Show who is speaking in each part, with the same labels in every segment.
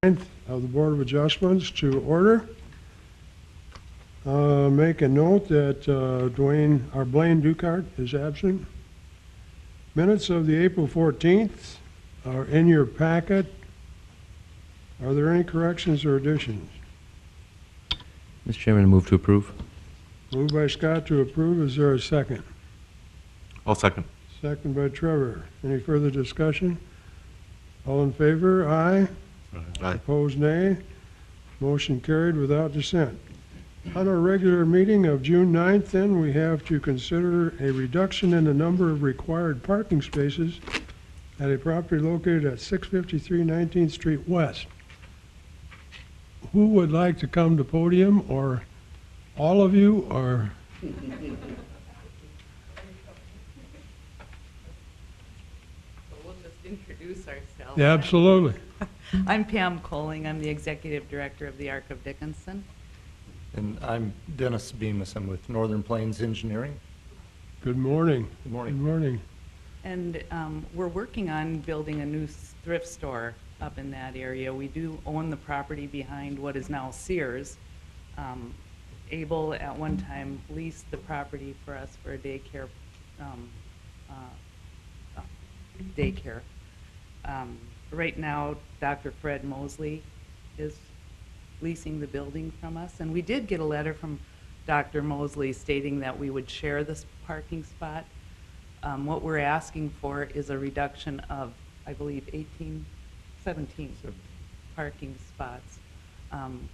Speaker 1: Of the Board of Adjustments to order. Make a note that Blaine Ducart is absent. Minutes of the April 14th are in your packet. Are there any corrections or additions?
Speaker 2: Mr. Chairman, I move to approve.
Speaker 1: Moved by Scott to approve. Is there a second?
Speaker 3: I'll second.
Speaker 1: Second by Trevor. Any further discussion? All in favor? Aye.
Speaker 3: Aye.
Speaker 1: Opposed, nay. Motion carried without dissent. On our regular meeting of June 9th, then, we have to consider a reduction in the number of required parking spaces at a property located at 653 19th Street West. Who would like to come to podium, or all of you, or?
Speaker 4: We'll just introduce ourselves.
Speaker 1: Yeah, absolutely.
Speaker 4: I'm Pam Colling. I'm the Executive Director of the Ark of Dickinson.
Speaker 5: And I'm Dennis Bemis. I'm with Northern Plains Engineering.
Speaker 1: Good morning.
Speaker 5: Good morning.
Speaker 1: Good morning.
Speaker 4: And we're working on building a new thrift store up in that area. We do own the property behind what is now Sears. Abel at one time leased the property for us for a daycare. Right now, Dr. Fred Mosley is leasing the building from us. And we did get a letter from Dr. Mosley stating that we would share this parking spot. What we're asking for is a reduction of, I believe, 17 parking spots.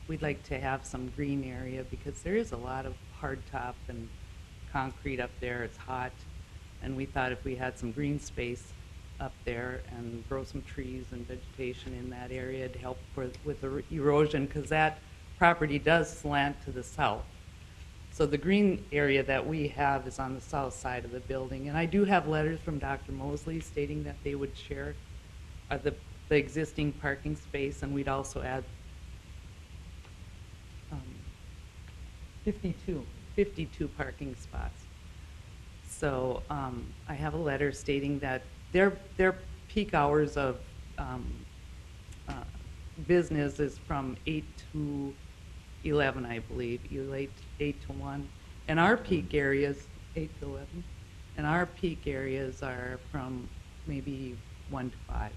Speaker 4: We'd like to have some green area because there is a lot of hardtop and concrete up there. It's hot. And we thought if we had some green space up there and grow some trees and vegetation in that area to help with the erosion, because that property does slant to the south. So the green area that we have is on the south side of the building. And I do have letters from Dr. Mosley stating that they would share the existing parking space, and we'd also add 52 parking spots. So I have a letter stating that their peak hours of business is from 8 to 11, I believe, 8 to 1. And our peak areas, 8 to 11, and our peak areas are from maybe 1 to 5.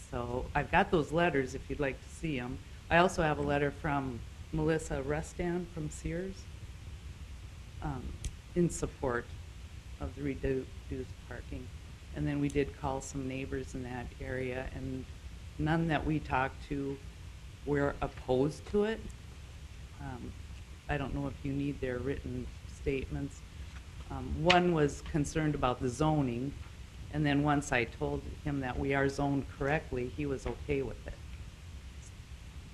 Speaker 4: So I've got those letters if you'd like to see them. I also have a letter from Melissa Restan from Sears in support of the reduced parking. And then we did call some neighbors in that area, and none that we talked to were opposed to it. I don't know if you need their written statements. One was concerned about the zoning, and then once I told him that we are zoned correctly, he was okay with it.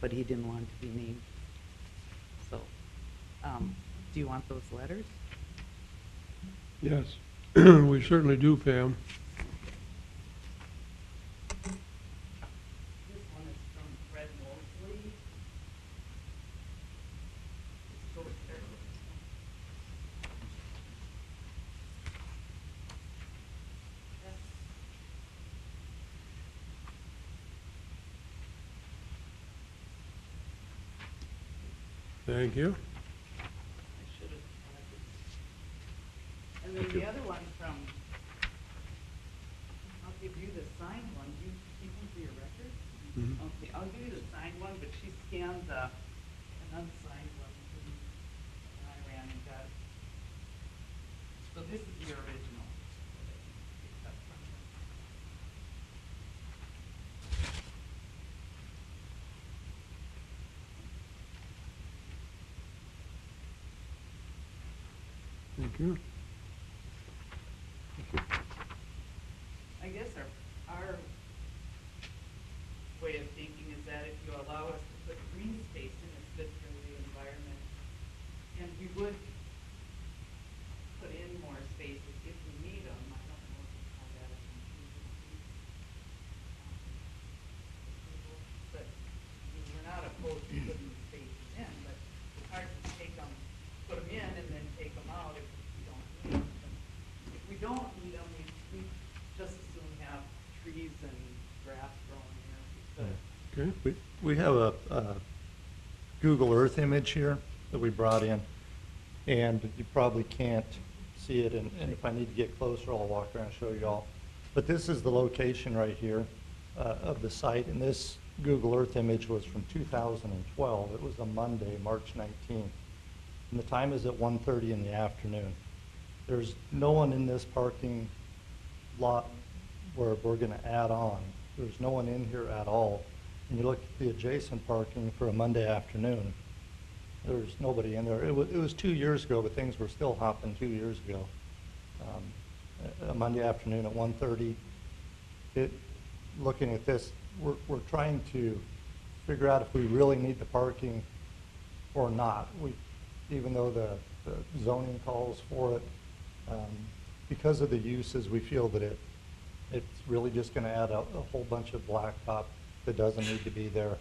Speaker 4: But he didn't want to be named. So, do you want those letters?
Speaker 1: Yes, we certainly do, Pam.
Speaker 4: This one is from Fred Mosley. Let's go with Fred.
Speaker 1: Thank you.
Speaker 4: I should have had this. And then the other one from, I'll give you the signed one. Do you keep them for your record?
Speaker 1: Mhm.
Speaker 4: Okay, I'll give you the signed one, but she scanned an unsigned one. And I ran and got it. So this is the original. Picked up from her.
Speaker 1: Thank you.
Speaker 4: I guess our way of thinking is that if you allow us to put green space in, it's good for the environment. And we would put in more spaces if we need them. I don't know how that is. But we're not opposed to putting the spaces in, but it's hard to put them in and then take them out if we don't need them. If we don't need them, we just as soon have trees and grass growing there.
Speaker 1: Okay,
Speaker 5: We have a Google Earth image here that we brought in, and you probably can't see it, and if I need to get closer, I'll walk around and show you all. But this is the location right here of the site, and this Google Earth image was from 2012. It was a Monday, March 19th, and the time is at 1:30 in the afternoon. There's no one in this parking lot where we're going to add on. There's no one in here at all. And you look at the adjacent parking for a Monday afternoon, there's nobody in there. It was 2 years ago, but things were still hopping 2 years ago. A Monday afternoon at 1:30, looking at this, we're trying to figure out if we really need the parking or not. Even though the zoning calls for it, because of the uses, we feel that it's really just going to add a whole bunch of blacktop that doesn't need to be there.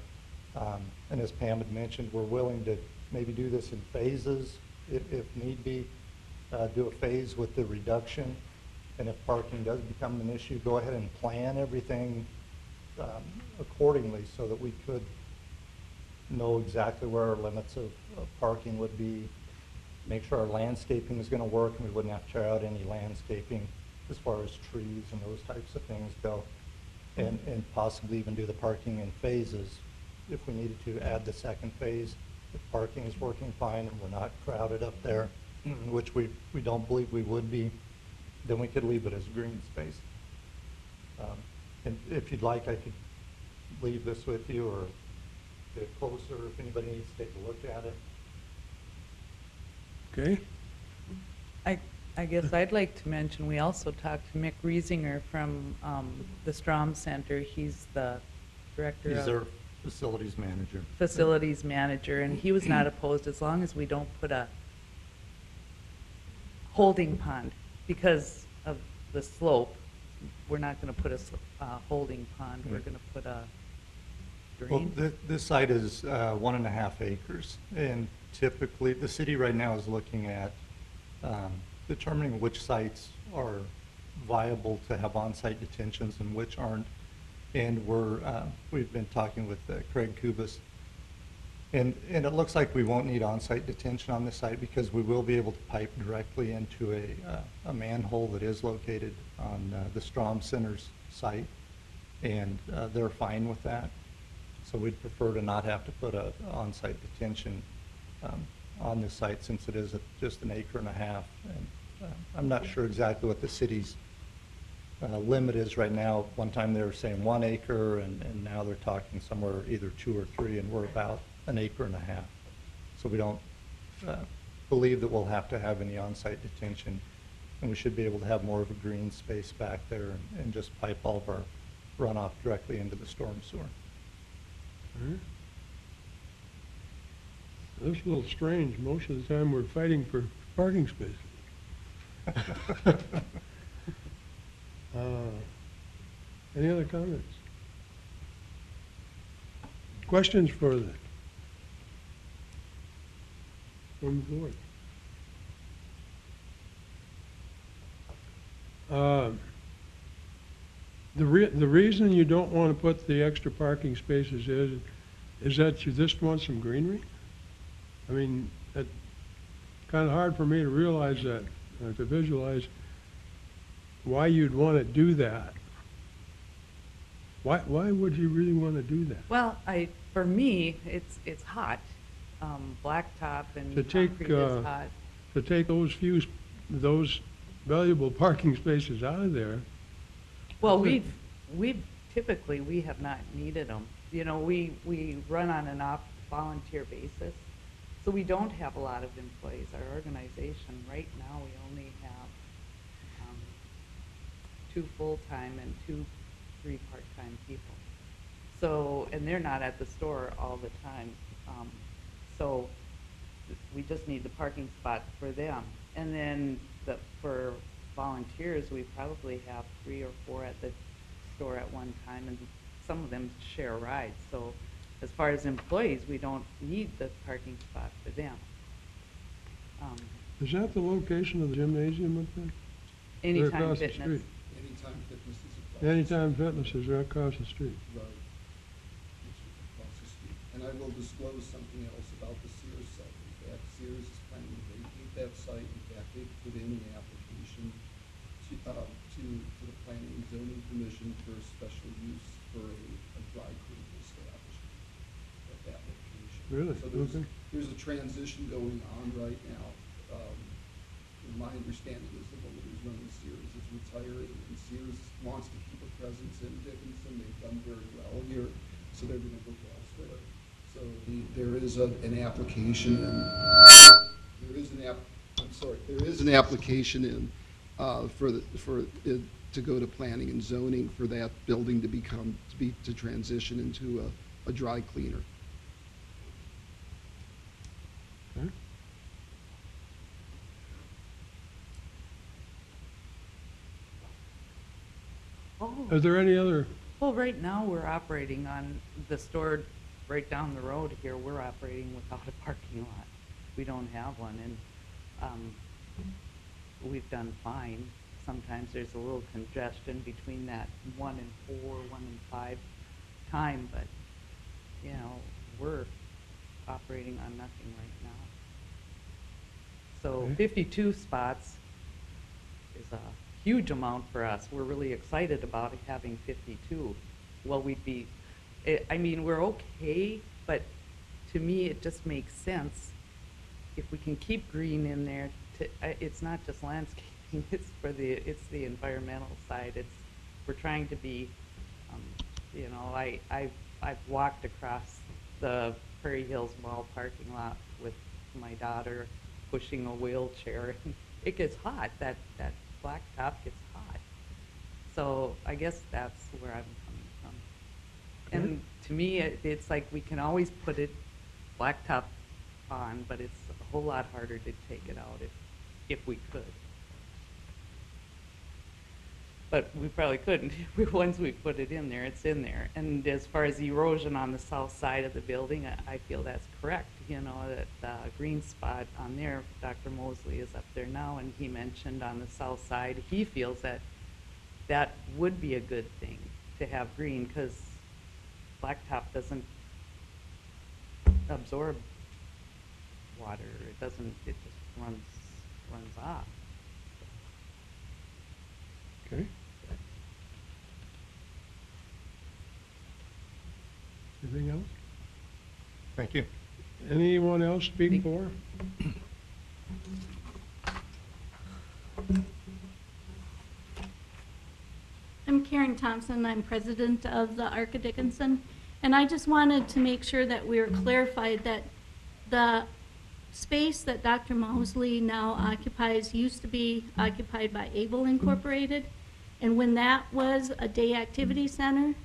Speaker 5: And as Pam had mentioned, we're willing to maybe do this in phases if need be, do a phase with the reduction. And if parking does become an issue, go ahead and plan everything accordingly so that we could know exactly where our limits of parking would be, make sure our landscaping is going to work and we wouldn't have to tear out any landscaping as far as trees and those types of things go, and possibly even do the parking in phases if we needed to add the second phase. If parking is working fine and we're not crowded up there, which we don't believe we would be, then we could leave it as green space. And if you'd like, I could leave this with you or get closer if anybody needs to take a look at it.
Speaker 1: okay.
Speaker 4: I guess I'd like to mention, we also talked to Mick Riesinger from the Strom Center. He's the director
Speaker 5: He's
Speaker 4: of
Speaker 5: their facilities manager.
Speaker 4: facilities manager, and he was not opposed as long as we don't put a holding pond because of the slope. We're not going to put a holding pond. We're going to put a
Speaker 5: Well,
Speaker 4: drain.
Speaker 5: this site is 1.5 acres, and typically, the city right now is looking at determining which sites are viable to have on-site detentions and which aren't. And we've been talking with Craig Kubas, and it looks like we won't need on-site detention on this site because we will be able to pipe directly into a manhole that is located on the Strom Center's site, and they're fine with that. So we'd prefer to not have to put a on-site detention on this site since it is just 1.5 acres. And I'm not sure exactly what the city's limit is right now. One time they were saying 1 acre, and now they're talking somewhere either 2 or 3, and we're about 1.5 acres. So we don't believe that we'll have to have any on-site detention, and we should be able to have more of a green space back there and just pipe all of our runoff directly into the storm sewer.
Speaker 1: All right. Looks a little strange. Most of the time, we're fighting for parking spaces. Any other comments? Questions for the from the board? The reason you don't want to put the extra parking spaces is that you just want some greenery? I mean, it's kind of hard for me to realize that, to visualize why you'd want to do that. Why would you really want to do that?
Speaker 4: Well, for me, it's hot. Blacktop and
Speaker 1: To take,
Speaker 4: concrete is hot.
Speaker 1: To take those valuable parking spaces out of there.
Speaker 4: Well, we have not needed them. You know, we run on an volunteer basis, so we don't have a lot of employees. Our organization, right now, we only have 2 full-time and 3 part-time people. So, and they're not at the store all the time. So we just need the parking spot for them. And then for volunteers, we probably have 3 or 4 at the store at one time, and some of them share rides. So as far as employees, we don't need the parking spot for them.
Speaker 1: Is that the location of the gymnasium up there? They're
Speaker 4: Anytime
Speaker 1: across the
Speaker 4: Fitness.
Speaker 1: street.
Speaker 6: Anytime Fitness is across.
Speaker 1: Anytime Fitness is right across the street.
Speaker 6: Right. I will disclose something else about the Sears site. In fact, Sears is planning to vacate that site. In fact, they put in an application to the Planning and Zoning Commission for special use for a dry cleaning establishment at that location.
Speaker 1: Really?
Speaker 6: So
Speaker 1: Okay.
Speaker 6: there's a transition going on right now. My understanding is the woman who's running Sears is retiring, and Sears wants to keep a presence in Dickinson. They've done very well here, so they're going to look elsewhere. So there is an application in. There is an application in to go to planning and zoning for that building to transition into a dry cleaner.
Speaker 1: Okay.
Speaker 4: Oh,
Speaker 1: Is there any other,
Speaker 4: well, right now, we're operating on the store right down the road here. We're operating without a parking lot. We don't have one, and we've done fine. Sometimes there's a little congestion between that 1 and 4, 1 and 5 time, but, you know, we're operating on nothing right now. So
Speaker 1: Okay.
Speaker 4: 52 spots is a huge amount for us. We're really excited about having 52. Well, I mean, we're okay, but to me, it just makes sense if we can keep green in there. It's not just landscaping; it's the environmental side. We're trying to be, you know, I've walked across the Prairie Hills Mall parking lot with my daughter, pushing a wheelchair. It gets hot. That blacktop gets hot. So I guess that's where I'm coming from. And to me, it's like we can always put it blacktop on, but it's a whole lot harder to take it out if we could. But we probably couldn't. Once we put it in there, it's in there. And as far as erosion on the south side of the building, I feel that's correct. You know, that green spot on there, Dr. Mosley is up there now, and he mentioned on the south side, he feels that would be a good thing to have green, because blacktop doesn't absorb water. It just runs off.
Speaker 1: okay? Anything else?
Speaker 3: Thank you.
Speaker 1: Anyone else speak for?
Speaker 7: I'm Karen Thompson. I'm president of the Arca Dickinson. And I just wanted to make sure that we were clarified that the space that Dr. Mosley now occupies used to be occupied by Able Incorporated. And when that was a day activity center,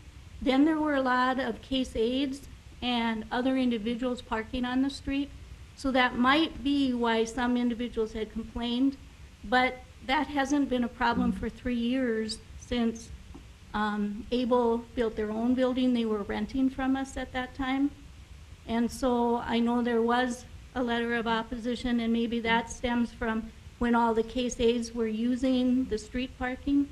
Speaker 7: then there were a lot of case aides and other individuals parking on the street. So that might be why some individuals had complained. But that hasn't been a problem for 3 years since Able built their own building. They were renting from us at that time. And so I know there was a letter of opposition, and maybe that stems from when all the case aides were using the street parking.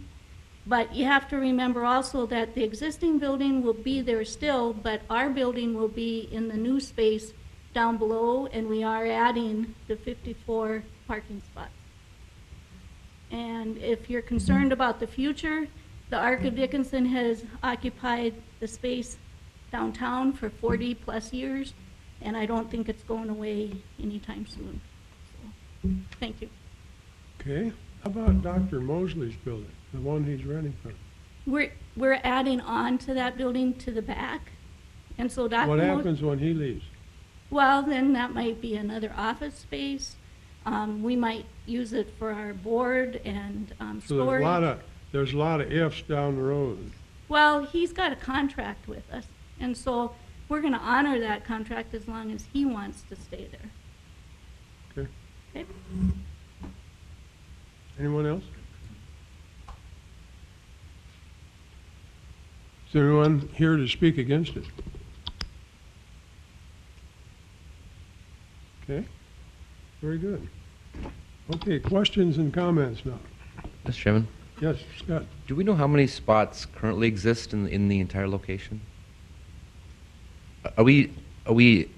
Speaker 7: But you have to remember also that the existing building will be there still, but our building will be in the new space down below, and we are adding the 54 parking spots. And if you're concerned about the future, the Arca Dickinson has occupied the space downtown for 40 plus years, and I don't think it's going away anytime soon. So, thank you.
Speaker 1: Okay. How about Dr. Mosley's building, the one he's renting from?
Speaker 7: We're adding on to that building to the back, and so Dr.
Speaker 1: What happens when he leaves?
Speaker 7: Well, then that might be another office space. We might use it for our board and
Speaker 1: So there's a lot of ifs down the road.
Speaker 7: Well, he's got a contract with us, and so we're going to honor that contract as long as he wants to stay there.
Speaker 1: Okay.
Speaker 7: Okay?
Speaker 1: Anyone else? Is there anyone here to speak against it? Okay, very good. Okay, questions and comments now.
Speaker 2: Mr. Chairman,
Speaker 1: Yes, Scott?
Speaker 2: do we know how many spots currently exist in the entire location? Are we Are we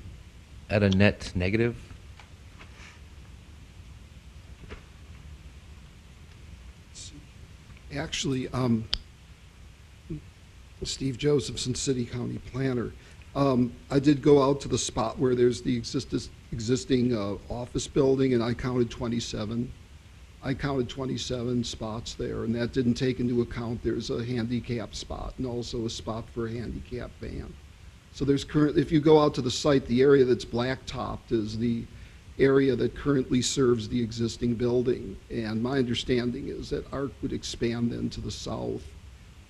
Speaker 2: at a net negative?
Speaker 6: Actually, Steve Josephson, City County Planner. I did go out to the spot where there's the existing office building, and I counted 27. I counted 27 spots there, and that didn't take into account there's a handicap spot and also a spot for a handicap van. So there's currently, if you go out to the site, the area that's blacktopped is the area that currently serves the existing building. And my understanding is that ARC would expand then to the south.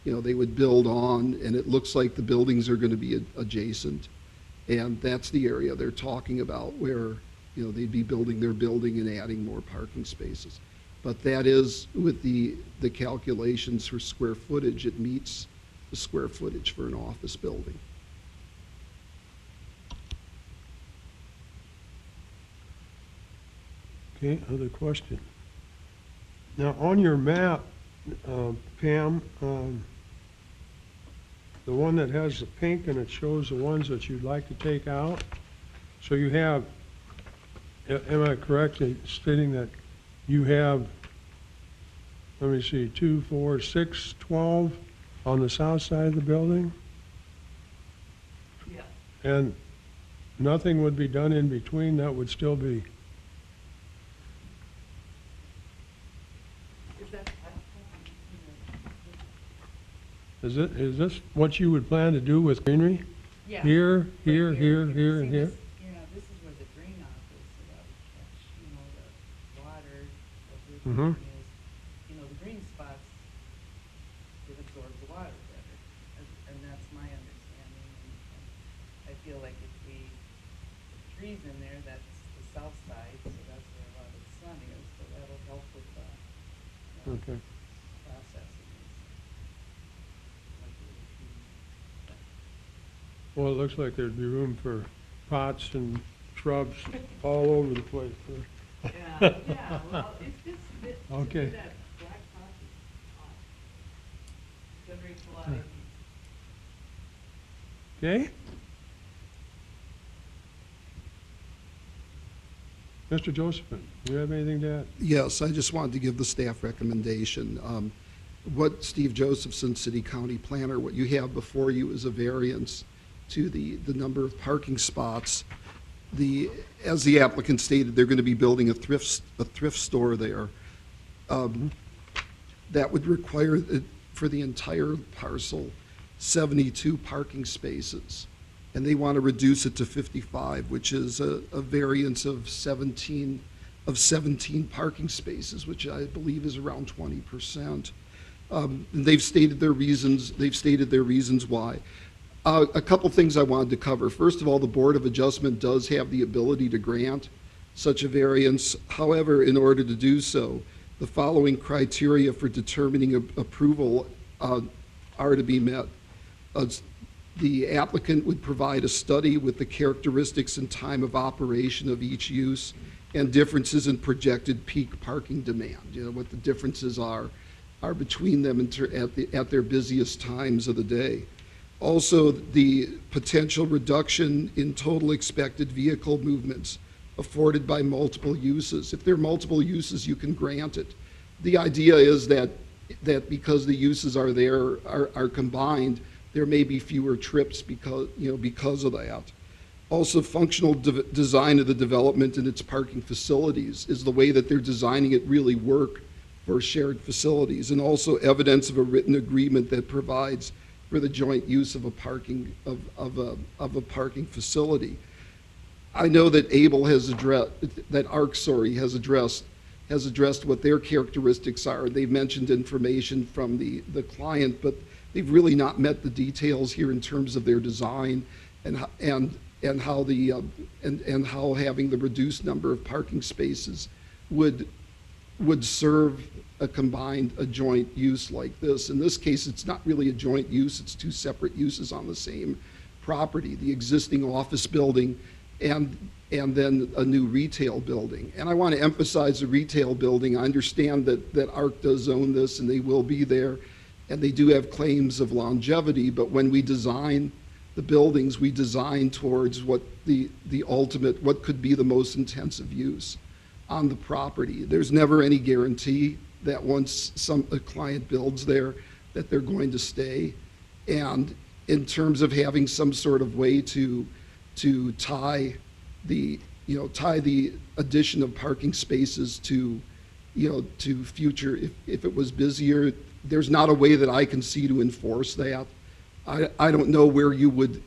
Speaker 6: You know, they would build on, and it looks like the buildings are going to be adjacent. And that's the area they're talking about where, you know, they'd be building their building and adding more parking spaces. But that is, with the calculations for square footage, it meets the square footage for an office building.
Speaker 1: Okay, other question. Now, on your map, Pam, the one that has the pink and it shows the ones that you'd like to take out, so you have, am I correct in stating that you have, let me see, 2, 4, 6, 12 on the south side of the building?
Speaker 4: Yeah.
Speaker 1: And nothing would be done in between, that would still be? Is this what you would plan to do with greenery?
Speaker 4: Yeah.
Speaker 1: Here,
Speaker 4: Right
Speaker 1: here, here,
Speaker 4: you can
Speaker 1: here,
Speaker 4: see
Speaker 1: and here?
Speaker 4: this, Yeah, this is where the drain off is, so that would catch, you know, the water, what we're
Speaker 1: Mhm.
Speaker 4: doing is, you know, the green spots, it absorbs the water better, and that's my understanding, and I feel like if we put trees in there, that's the south side, so that's where a lot of the sun is, so that'll help with the,
Speaker 1: Okay.
Speaker 4: processing. Like the trees.
Speaker 1: Well, it looks like there'd be room for pots and shrubs all over the place.
Speaker 4: Yeah, yeah, well, it's just,
Speaker 1: Okay.
Speaker 4: that black top is hot. Generates a lot of heat.
Speaker 1: Okay? Mr. Josephson, do you have anything to add?
Speaker 6: Yes, I just wanted to give the staff recommendation. What Steve Josephson, City County Planner, what you have before you is a variance to the number of parking spots. As the applicant stated, they're going to be building a thrift store there. That would require, for the entire parcel, 72 parking spaces. And they want to reduce it to 55, which is a variance of 17 parking spaces, which I believe is around 20%. And they've stated their reasons. They've stated their reasons why. A couple things I wanted to cover. First of all, the Board of Adjustment does have the ability to grant such a variance. However, in order to do so, the following criteria for determining approval are to be met. The applicant would provide a study with the characteristics and time of operation of each use and differences in projected peak parking demand. You know, what the differences are between them at their busiest times of the day. Also, the potential reduction in total expected vehicle movements afforded by multiple uses. If there are multiple uses, you can grant it. The idea is that because the uses are combined, there may be fewer trips because of that. Also, functional design of the development and its parking facilities. Is the way that they're designing it really work for shared facilities? And also evidence of a written agreement that provides for the joint use of a parking facility. I know that ARC has addressed what their characteristics are. They've mentioned information from the client, but they've really not met the details here in terms of their design and how having the reduced number of parking spaces would serve a joint use like this. In this case, it's not really a joint use, it's two separate uses on the same property, the existing office building and then a new retail building. And I want to emphasize the retail building. I understand that ARC does own this and they will be there, and they do have claims of longevity, but when we design the buildings, we design towards what the ultimate, what could be the most intensive use on the property. There's never any guarantee that once a client builds there, that they're going to stay. And in terms of having some sort of way to tie the addition of parking spaces to future, if it was busier, there's not a way that I can see to enforce that. I don't know where you would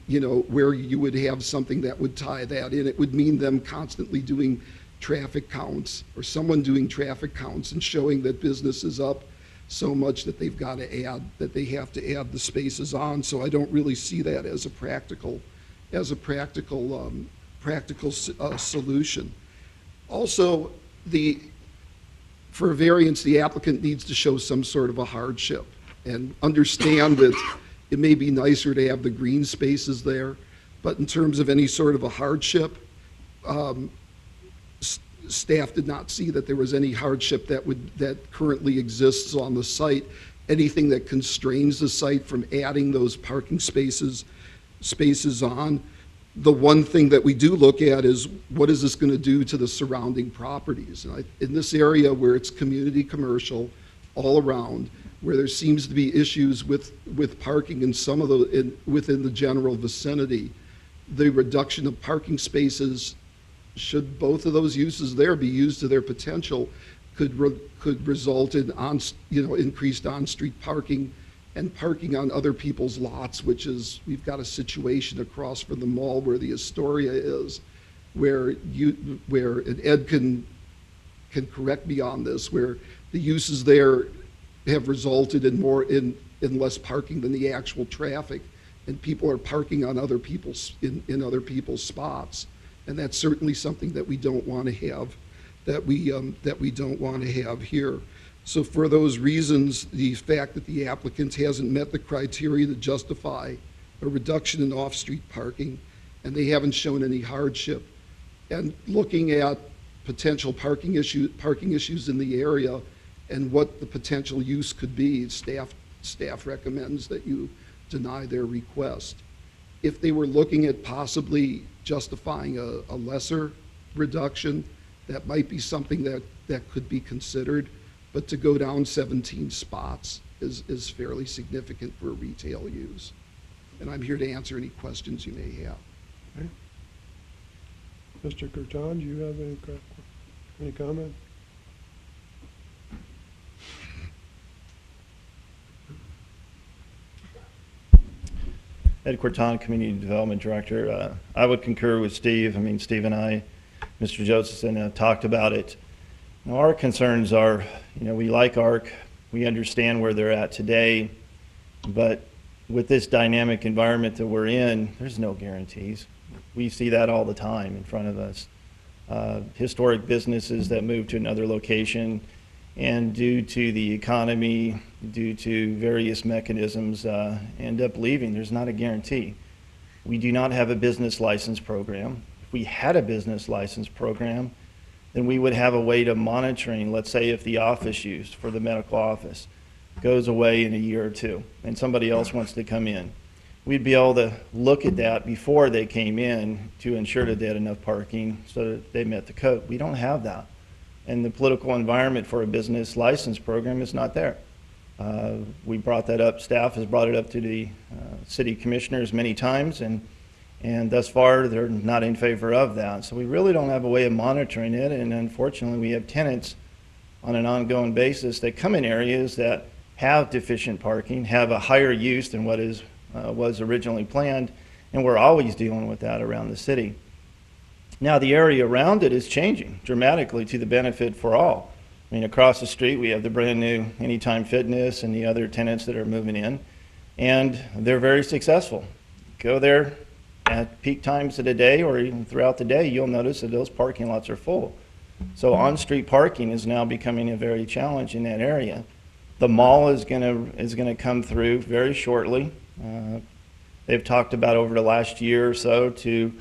Speaker 6: have something that would tie that in. It would mean them constantly doing traffic counts, or someone doing traffic counts and showing that business is up so much that they have to add the spaces on. So I don't really see that as a practical solution. Also, for a variance, the applicant needs to show some sort of a hardship and understand that it may be nicer to have the green spaces there, but in terms of any sort of a hardship, staff did not see that there was any hardship that currently exists on the site. Anything that constrains the site from adding those parking spaces on. The one thing that we do look at is, what is this going to do to the surrounding properties? And in this area where it's community commercial all around, where there seems to be issues with parking in some of within the general vicinity, the reduction of parking spaces, should both of those uses there be used to their potential, could result in increased on-street parking and parking on other people's lots, which is, we've got a situation across from the mall where the Astoria is, where and Ed can correct me on this, where the uses there have resulted in less parking than the actual traffic, and people are parking on other people's in other people's spots, and that's certainly something that we don't want to have, that we don't want to have here. So for those reasons, the fact that the applicant hasn't met the criteria to justify a reduction in off-street parking, and they haven't shown any hardship, and looking at potential parking issues in the area and what the potential use could be, staff recommends that you deny their request. If they were looking at possibly justifying a lesser reduction, that might be something that could be considered, but to go down 17 spots is fairly significant for retail use. And I'm here to answer any questions you may have.
Speaker 1: Okay. Mr. Curtin, do you have any comment?
Speaker 8: Ed Curtin, Community Development Director. I would concur with Steve. I mean, Steve and I, Mr. Josephson, talked about it. You know, our concerns are, we like ARC, we understand where they're at today, but with this dynamic environment that we're in, there's no guarantees. We see that all the time in front of us. Historic businesses that move to another location, and due to the economy, due to various mechanisms, end up leaving. There's not a guarantee. We do not have a business license program. If we had a business license program, then we would have a way to monitoring, let's say if the office use for the medical office goes away in a year or two and somebody else wants to come in. We'd be able to look at that before they came in to ensure that they had enough parking so that they met the code. We don't have that. And the political environment for a business license program is not there. We brought that up, staff has brought it up to the city commissioners many times, and thus far they're not in favor of that. So we really don't have a way of monitoring it, and unfortunately we have tenants on an ongoing basis that come in areas that have deficient parking, have a higher use than what was originally planned, and we're always dealing with that around the city. Now the area around it is changing dramatically to the benefit for all. I mean, across the street we have the brand new Anytime Fitness and the other tenants that are moving in, and they're very successful. Go there at peak times of the day or even throughout the day, you'll notice that those parking lots are full. So on-street parking is now becoming a very challenge in that area. The mall is gonna come through very shortly. They've talked about over the last year or so to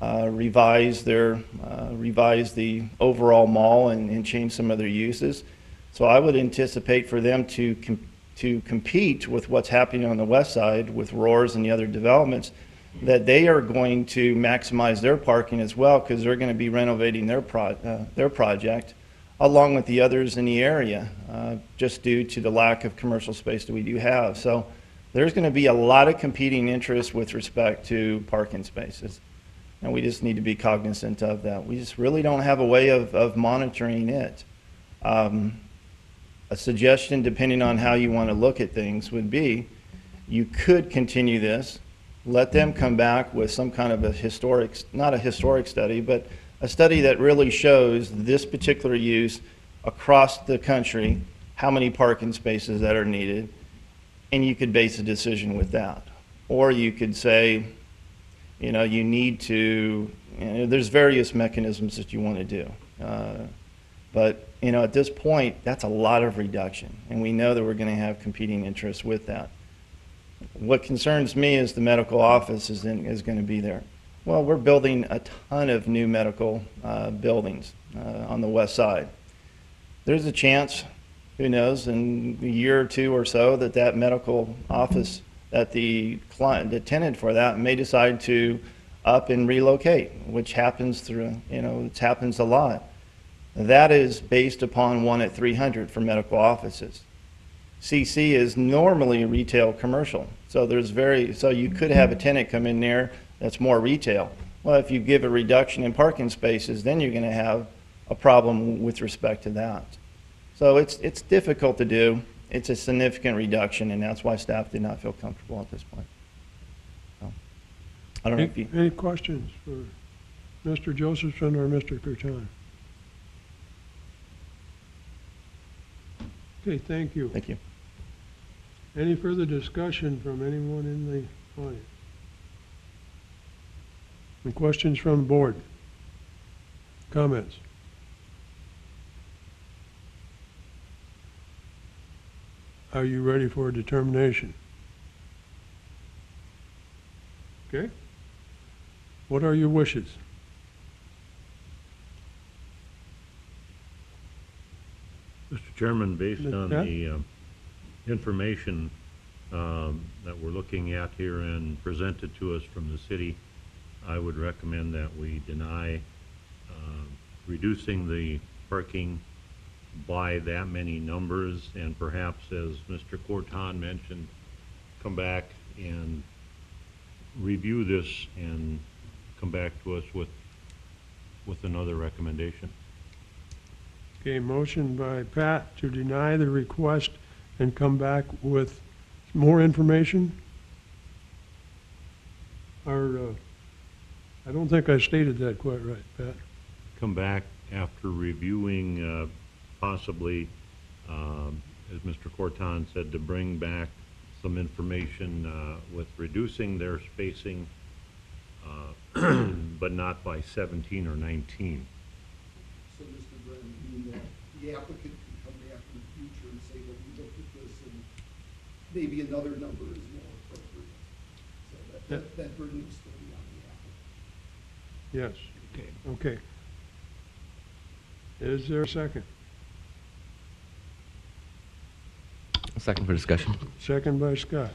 Speaker 8: revise the overall mall and change some of their uses. So I would anticipate for them to compete with what's happening on the west side with Roars and the other developments, that they are going to maximize their parking as well because they're going to be renovating their project along with the others in the area, just due to the lack of commercial space that we do have. So there's going to be a lot of competing interests with respect to parking spaces. And we just need to be cognizant of that. We just really don't have a way of monitoring it. A suggestion, depending on how you want to look at things, would be you could continue this, let them come back with some kind of a historic, not a historic study, but a study that really shows this particular use across the country, how many parking spaces that are needed, and you could base a decision with that. Or you could say, you know, you need to, you know, there's various mechanisms that you want to do. But, you know, at this point, that's a lot of reduction, and we know that we're going to have competing interests with that. What concerns me is the medical office is going to be there. Well, we're building a ton of new medical buildings on the west side. There's a chance, who knows, in a year or two or so that that medical office, that the client, the tenant for that may decide to up and relocate, which happens through, you know, it happens a lot. That is based upon 1 at 300 for medical offices. CC is normally retail commercial. So so you could have a tenant come in there that's more retail. Well, if you give a reduction in parking spaces, then you're going to have a problem with respect to that. So it's difficult to do. It's a significant reduction, and that's why staff did not feel comfortable at this point. So, I don't know if you...
Speaker 1: Any questions for Mr. Josephson or Mr. Curtin? Okay, thank you.
Speaker 8: Thank you.
Speaker 1: Any further discussion from anyone in the audience? Any questions from the board? Comments? Are you ready for a determination? Okay. What are your wishes?
Speaker 9: Mr. Chairman, based
Speaker 1: Mr.
Speaker 9: on
Speaker 1: Pat?
Speaker 9: the information that we're looking at here and presented to us from the city, I would recommend that we deny reducing the parking by that many numbers, and perhaps, as Mr. Corton mentioned, come back and review this and come back to us with another recommendation.
Speaker 1: Okay, motion by Pat to deny the request and come back with more information. Or, I don't think I stated that quite right, Pat.
Speaker 9: Come back after reviewing possibly, as Mr. Corton said, to bring back some information with reducing their spacing, but not by 17 or 19.
Speaker 6: So, Mr. Brennan, you mean that the applicant can come back in the future and say, well, we looked at this and maybe another number is more appropriate. So that burden will still be on the applicant.
Speaker 1: Yes. Okay. Is there a second?
Speaker 2: A second for discussion.
Speaker 1: Second by Scott.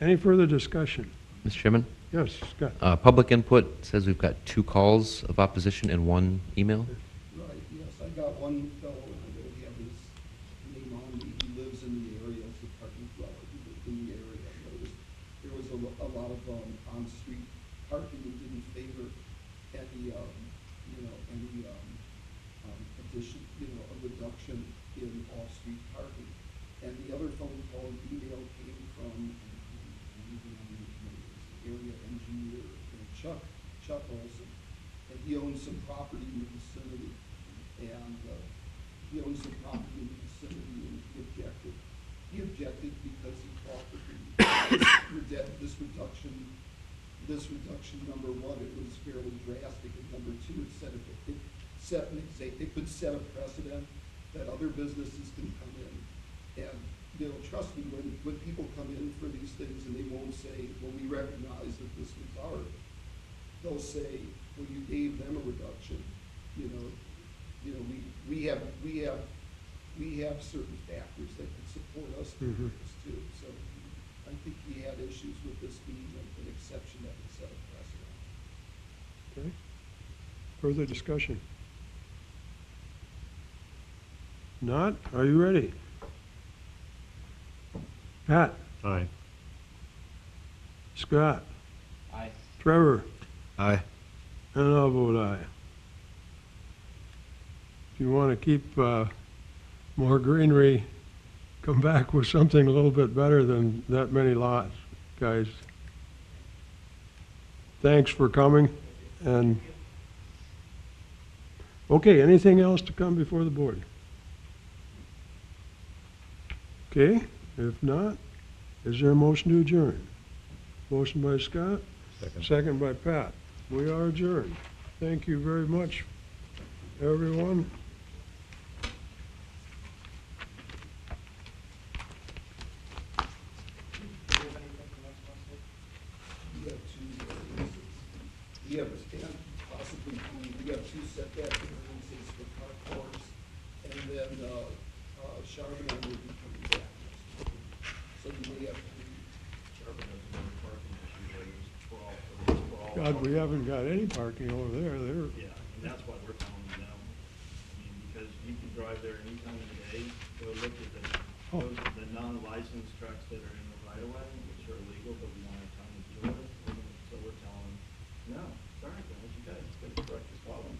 Speaker 1: Any further discussion?
Speaker 2: Mr. Chairman,
Speaker 1: Yes, Scott.
Speaker 2: public input says we've got 2 calls of opposition and 1 email.
Speaker 6: Right, yes, I got one fellow, and I don't have his name on me, he lives in the area, it's a parking dweller, he lived in the area. There was a lot of on-street parking that didn't favor any, addition, a reduction in off-street parking. And the other phone call and email came from, area engineer, Chuck Olson, and he owns some property in the vicinity, and he owns some property in the vicinity, and he objected. He objected because he thought that this reduction, number one, it was fairly drastic, and number two, it could set a precedent that other businesses can come in. And, trust me, when people come in for these things and they won't say, well, we recognize that this was art, they'll say, well, you gave them a reduction. We have certain factors that can support us doing this too. So I think he had issues with this being an exception that would set a precedent.
Speaker 1: Okay. Further discussion? Not? Are you ready? Pat?
Speaker 9: Aye.
Speaker 1: Scott?
Speaker 3: Aye.
Speaker 1: Trevor?
Speaker 2: Aye.
Speaker 1: And I'll vote aye. If you want to keep more greenery, come back with something a little bit better than that many lots, guys. Thanks for coming, and, okay, anything else to come before the board? Okay, if not, is there a motion to adjourn? Motion by Scott, second by Pat. We are adjourned. Thank you very much, everyone.
Speaker 6: We have two variances. We have, and possibly, we have two setback variances for carports, and then, Charbonnet will be coming back next week. So you may have to.
Speaker 1: God, we haven't got any parking over there. They're,
Speaker 8: Yeah, and that's why we're telling them no. I mean, because you can drive there any time of the day, go look at the non-licensed trucks that are in the right of way, which are illegal, but we don't have time to deal with. So we're telling them, no, sorry guys, you gotta correct this problem.